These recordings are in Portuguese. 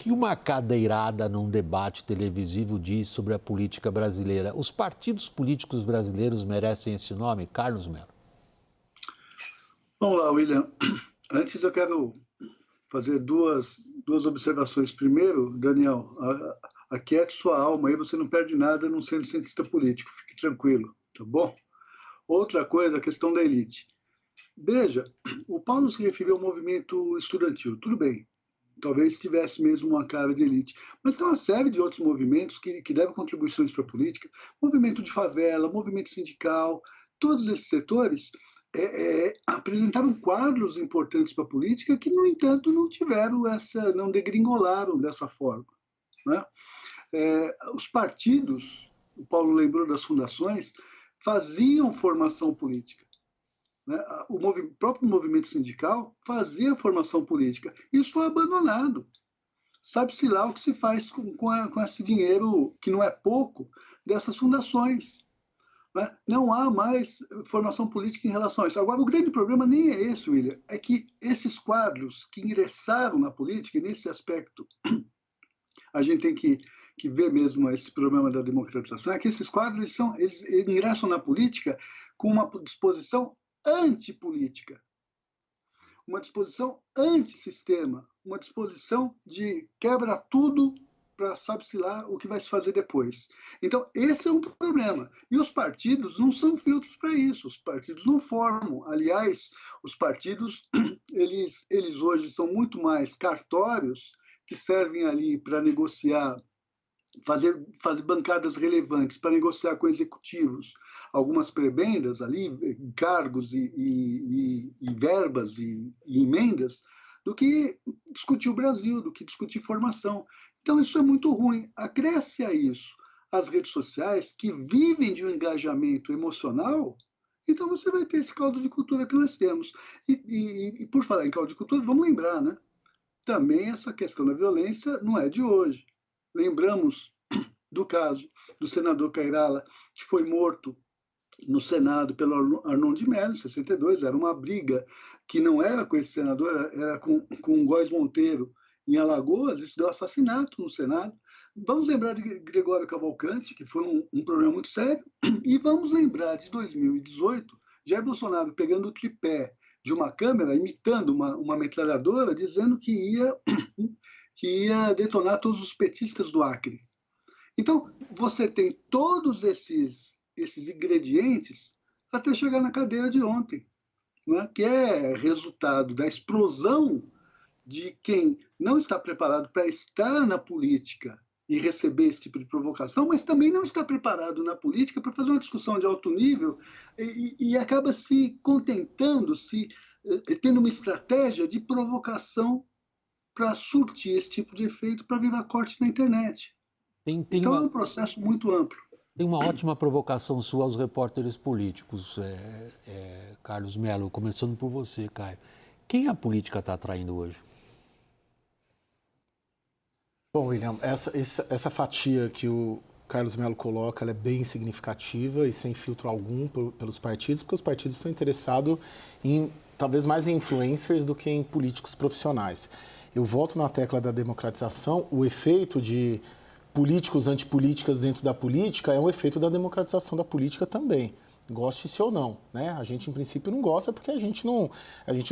Que uma cadeirada num debate televisivo diz sobre a política brasileira? Os partidos políticos brasileiros merecem esse nome, Carlos Melo? Vamos lá, William. Antes eu quero fazer duas observações. Primeiro, Daniel, aquiete sua alma, aí você não perde nada não sendo cientista político, fique tranquilo, tá bom? Outra coisa, a questão da elite. Veja, o Paulo se referiu ao movimento estudantil, tudo bem, talvez tivesse mesmo uma cara de elite, mas tem uma série de outros movimentos que devem contribuições para a política, movimento de favela, movimento sindical, todos esses setores apresentaram quadros importantes para a política que, no entanto, não degringolaram dessa forma, né? Os partidos, o Paulo lembrou das fundações, faziam formação política, né? O próprio movimento sindical fazia formação política. Isso foi abandonado. Sabe-se lá o que se faz com esse dinheiro, que não é pouco, dessas fundações. Né? Não há mais formação política em relação a isso. Agora, o grande problema nem é esse, William, é que esses quadros que ingressaram na política, e nesse aspecto a gente tem que ver mesmo esse problema da democratização, é que esses quadros eles ingressam na política com uma disposição antipolítica, uma disposição antissistema, uma disposição de quebra tudo para sabe-se lá o que vai se fazer depois. Então, esse é um problema. E os partidos não são filtros para isso, os partidos não formam. Aliás, os partidos, eles hoje são muito mais cartórios que servem ali para negociar, fazer bancadas relevantes para negociar com executivos algumas prebendas ali, cargos e verbas e emendas, do que discutir o Brasil, do que discutir formação. Então, isso é muito ruim. Acresce a isso as redes sociais, que vivem de um engajamento emocional, então você vai ter esse caldo de cultura que nós temos. E por falar em caldo de cultura, vamos lembrar, né? Também essa questão da violência não é de hoje. Lembramos do caso do senador Cairala, que foi morto no Senado pelo Arnon de Mello, em 62, era uma briga que não era com esse senador, era com o Góes Monteiro, em Alagoas, isso deu assassinato no Senado. Vamos lembrar de Gregório Cavalcante, que foi um problema muito sério, e vamos lembrar de 2018, Jair Bolsonaro pegando o tripé de uma câmera, imitando uma metralhadora, dizendo que ia detonar todos os petistas do Acre. Então, você tem todos esses ingredientes até chegar na cadeia de ontem, né? Que é resultado da explosão de quem não está preparado para estar na política e receber esse tipo de provocação, mas também não está preparado na política para fazer uma discussão de alto nível e acaba se contentando, tendo uma estratégia de provocação para surtir esse tipo de efeito para virar corte na internet. Então é um processo muito amplo. Tem uma ótima provocação sua aos repórteres políticos, Carlos Melo, começando por você, Caio. Quem a política está atraindo hoje? Bom, William, essa fatia que o Carlos Melo coloca, ela é bem significativa e sem filtro algum pelos partidos, porque os partidos estão interessados talvez mais em influencers do que em políticos profissionais. Eu volto na tecla da democratização, o efeito de políticos antipolíticas dentro da política é um efeito da democratização da política também, goste-se ou não, né? A gente, em princípio, não gosta porque a gente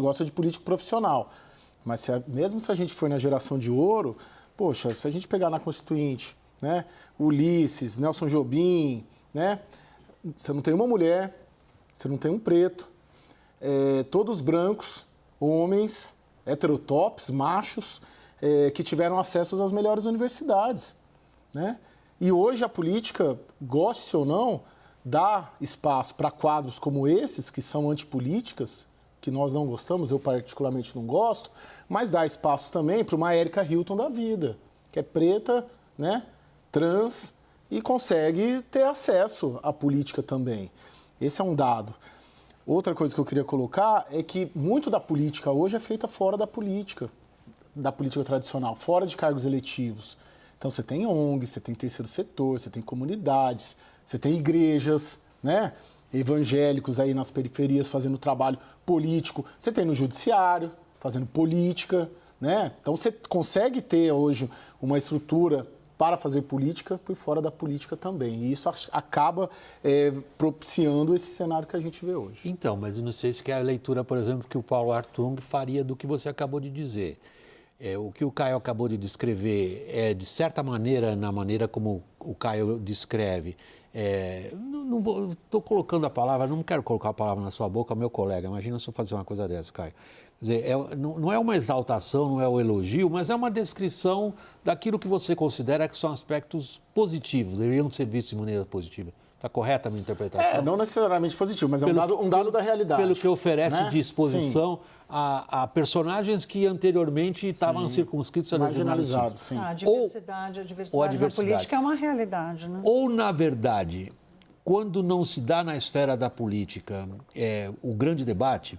gosta de político profissional. Mas mesmo se a gente for na geração de ouro, poxa, se a gente pegar na Constituinte, né, Ulisses, Nelson Jobim, né, você não tem uma mulher, você não tem um preto, todos brancos, homens, heterotops, machos, que tiveram acesso às melhores universidades, né? E hoje a política, goste-se ou não, dá espaço para quadros como esses, que são antipolíticas, que nós não gostamos, eu particularmente não gosto, mas dá espaço também para uma Érica Hilton da vida, que é preta, né, trans, e consegue ter acesso à política também. Esse é um dado. Outra coisa que eu queria colocar é que muito da política hoje é feita fora da política tradicional, fora de cargos eletivos. Então você tem ONG, você tem terceiro setor, você tem comunidades, você tem igrejas, né, evangélicos aí nas periferias fazendo trabalho político, você tem no judiciário fazendo política, né? Então você consegue ter hoje uma estrutura para fazer política por fora da política também. E isso acaba propiciando esse cenário que a gente vê hoje. Então, mas eu não sei se é a leitura, por exemplo, que o Paulo Hartung faria do que você acabou de dizer. O que o Caio acabou de descrever é, de certa maneira, na maneira como o Caio descreve, não estou colocando a palavra, não quero colocar a palavra na sua boca, meu colega, imagina se eu fazer uma coisa dessa, Caio. Quer dizer, não é uma exaltação, não é um elogio, mas é uma descrição daquilo que você considera que são aspectos positivos, deveriam ser vistos de maneira positiva. Está correta a minha interpretação? Não necessariamente positivo, mas é um dado da realidade. Pelo que oferece, né, de exposição sim, a personagens que anteriormente estavam circunscritos a marginalizados. Sim. A diversidade na política é uma realidade, né? Ou, na verdade, quando não se dá na esfera da política o grande debate,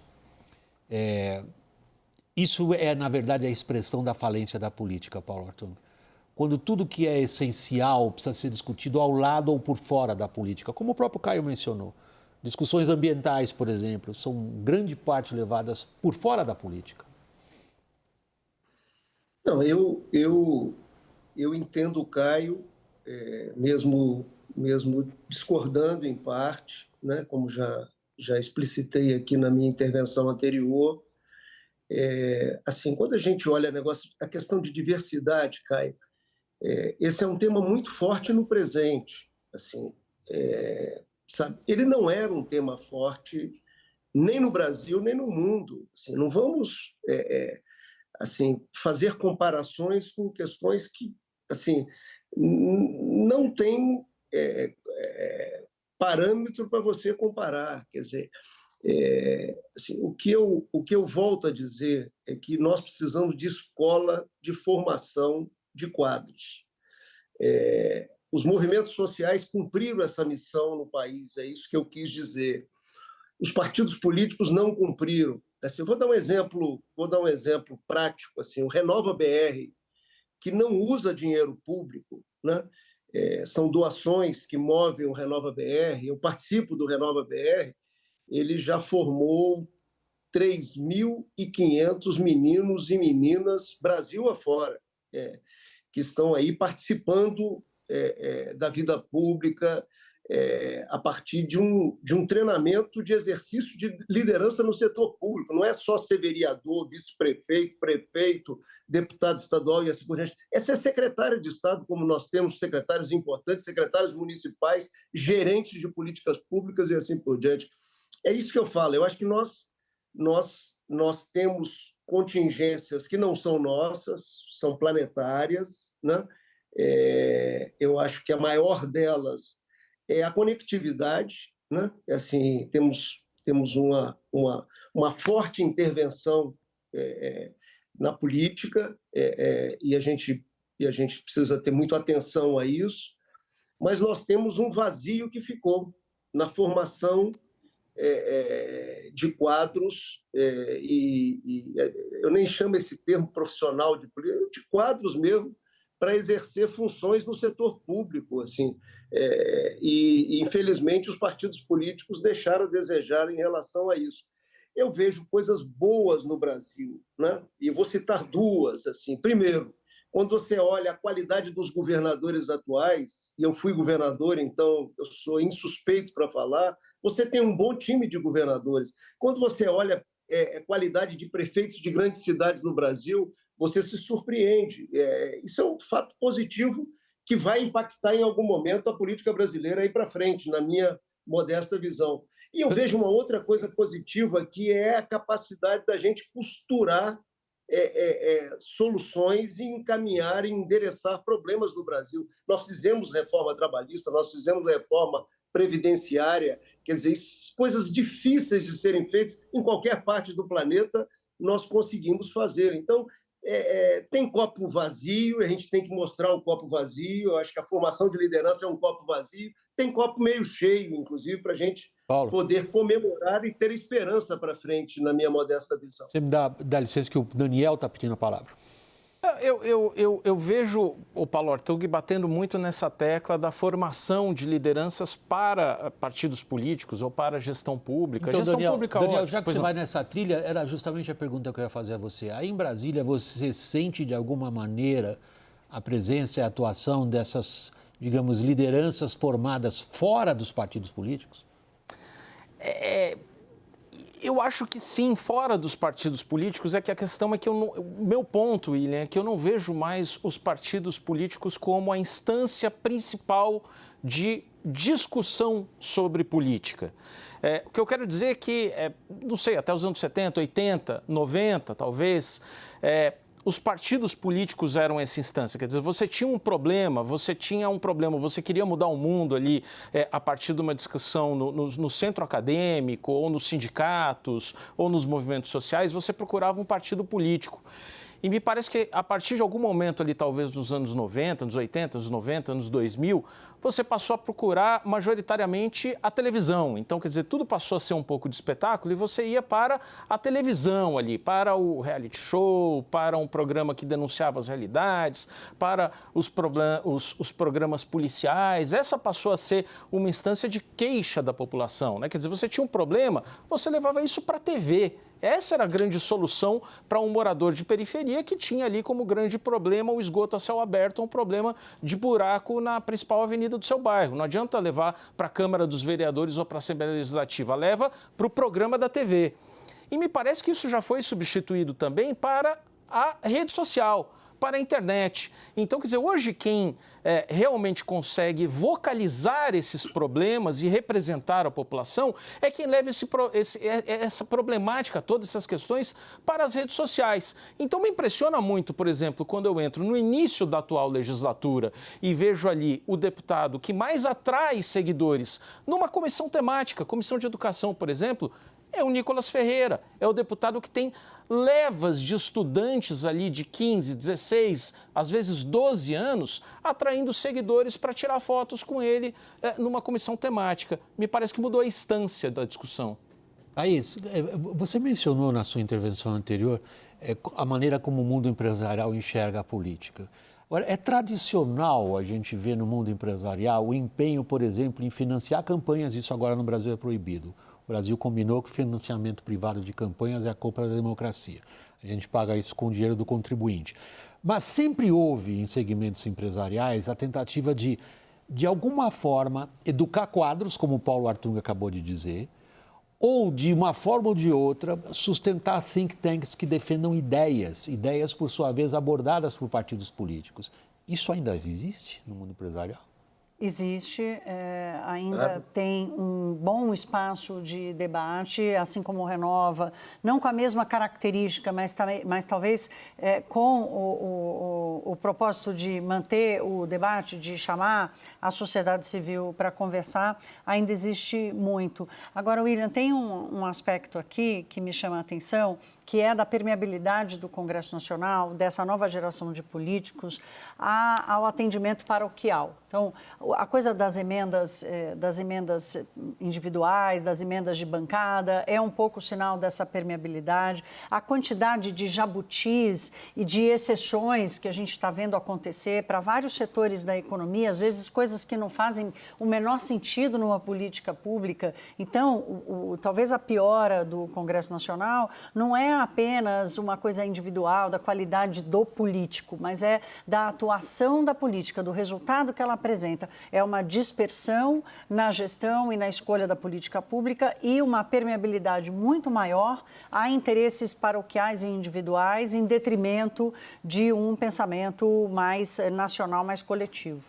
isso é, na verdade, a expressão da falência da política, Paulo Hartung. Quando tudo que é essencial precisa ser discutido ao lado ou por fora da política, como o próprio Caio mencionou. Discussões ambientais, por exemplo, são grande parte levadas por fora da política. Não, eu entendo o Caio, mesmo discordando em parte, né, como já explicitei aqui na minha intervenção anterior. Assim, quando a gente olha a questão de diversidade, Caio, esse é um tema muito forte no presente. Assim, sabe? Ele não era um tema forte nem no Brasil, nem no mundo. Assim, não vamos assim, fazer comparações com questões que assim, não tem parâmetro para você comparar. Quer dizer, assim, o que eu volto a dizer é que nós precisamos de escola de formação de quadros. Os movimentos sociais cumpriram essa missão no país, é isso que eu quis dizer. Os partidos políticos não cumpriram. Assim, vou dar um exemplo prático. Assim, o Renova BR, que não usa dinheiro público, né? São doações que movem o Renova BR. Eu participo do Renova BR. Ele já formou 3.500 meninos e meninas, Brasil afora, que estão aí participando da vida pública a partir de um treinamento de exercício de liderança no setor público. Não é só ser vereador, vice-prefeito, prefeito, deputado estadual e assim por diante. É ser secretário de Estado, como nós temos secretários importantes, secretários municipais, gerentes de políticas públicas e assim por diante. É isso que eu falo. Eu acho que nós temos contingências que não são nossas, são planetárias, né? Eu acho que a maior delas é a conectividade, né? Assim, temos uma forte intervenção na política e a gente precisa ter muita atenção a isso, mas nós temos um vazio que ficou na formação de quadros, e eu nem chamo esse termo profissional de quadros mesmo, para exercer funções no setor público. Assim, e, infelizmente, os partidos políticos deixaram a desejar em relação a isso. Eu vejo coisas boas no Brasil, né? E vou citar duas. Assim. Primeiro, quando você olha a qualidade dos governadores atuais, e eu fui governador, então eu sou insuspeito para falar, você tem um bom time de governadores. Quando você olha a qualidade de prefeitos de grandes cidades no Brasil, você se surpreende. Isso é um fato positivo que vai impactar em algum momento a política brasileira aí para frente, na minha modesta visão. E eu vejo uma outra coisa positiva, que é a capacidade da gente costurar soluções e encaminhar e endereçar problemas do Brasil. Nós fizemos reforma trabalhista, nós fizemos reforma previdenciária, quer dizer, coisas difíceis de serem feitas em qualquer parte do planeta, nós conseguimos fazer. Então, tem copo vazio, a gente tem que mostrar o copo vazio. Eu acho que a formação de liderança é um copo vazio. Tem copo meio cheio, inclusive, para a gente poder comemorar e ter esperança para frente, na minha modesta visão. Você me dá licença que o Daniel está pedindo a palavra. Eu vejo o Paulo Hartung batendo muito nessa tecla da formação de lideranças para partidos políticos ou para a gestão pública. Então, gestão pública, Daniel, já que você vai nessa trilha, era justamente a pergunta que eu ia fazer a você. Aí em Brasília, você sente de alguma maneira a presença e a atuação dessas, digamos, lideranças formadas fora dos partidos políticos? Eu acho que sim, fora dos partidos políticos, é que a questão é que o meu ponto, William, é que eu não vejo mais os partidos políticos como a instância principal de discussão sobre política. O que eu quero dizer é que, não sei, até os anos 70, 80, 90, talvez, os partidos políticos eram essa instância. Quer dizer, você queria mudar o mundo ali a partir de uma discussão no centro acadêmico, ou nos sindicatos, ou nos movimentos sociais, você procurava um partido político. E me parece que a partir de algum momento ali, talvez dos anos 90, anos 80, anos 90, anos 2000, você passou a procurar majoritariamente a televisão. Então, quer dizer, tudo passou a ser um pouco de espetáculo e você ia para a televisão ali, para o reality show, para um programa que denunciava as realidades, para os programas policiais. Essa passou a ser uma instância de queixa da população, né? Quer dizer, você tinha um problema, você levava isso para a TV. Essa era a grande solução para um morador de periferia que tinha ali como grande problema o esgoto a céu aberto, um problema de buraco na principal avenida do seu bairro. Não adianta levar para a Câmara dos Vereadores ou para a Assembleia Legislativa, leva para o programa da TV. E me parece que isso já foi substituído também para a rede social, para a internet. Então, quer dizer, hoje quem realmente consegue vocalizar esses problemas e representar a população é quem leva essa problemática, todas essas questões, para as redes sociais. Então, me impressiona muito, por exemplo, quando eu entro no início da atual legislatura e vejo ali o deputado que mais atrai seguidores numa comissão temática, comissão de educação, por exemplo, é o Nicolas Ferreira, é o deputado que tem levas de estudantes ali de 15, 16, às vezes 12 anos, atraindo seguidores para tirar fotos com ele numa comissão temática. Me parece que mudou a instância da discussão. Thaís, você mencionou na sua intervenção anterior a maneira como o mundo empresarial enxerga a política. Agora, é tradicional a gente ver no mundo empresarial o empenho, por exemplo, em financiar campanhas, isso agora no Brasil é proibido. O Brasil combinou que o financiamento privado de campanhas é a culpa da democracia. A gente paga isso com o dinheiro do contribuinte. Mas sempre houve, em segmentos empresariais, a tentativa de alguma forma, educar quadros, como o Paulo Hartung acabou de dizer, ou, de uma forma ou de outra, sustentar think tanks que defendam ideias, por sua vez, abordadas por partidos políticos. Isso ainda existe no mundo empresarial? Existe, ainda tem um bom espaço de debate, assim como o Renova, não com a mesma característica, mas talvez com o propósito de manter o debate, de chamar a sociedade civil para conversar, ainda existe muito. Agora, William, tem um aspecto aqui que me chama a atenção, que é da permeabilidade do Congresso Nacional, dessa nova geração de políticos, ao atendimento paroquial. Então, a coisa das emendas individuais, das emendas de bancada, é um pouco sinal dessa permeabilidade. A quantidade de jabutis e de exceções que a gente está vendo acontecer para vários setores da economia, às vezes coisas que não fazem o menor sentido numa política pública. Então, talvez a piora do Congresso Nacional não é apenas uma coisa individual, da qualidade do político, mas é da atuação da política, do resultado que ela apresenta. É uma dispersão na gestão e na escolha da política pública e uma permeabilidade muito maior a interesses paroquiais e individuais em detrimento de um pensamento mais nacional, mais coletivo.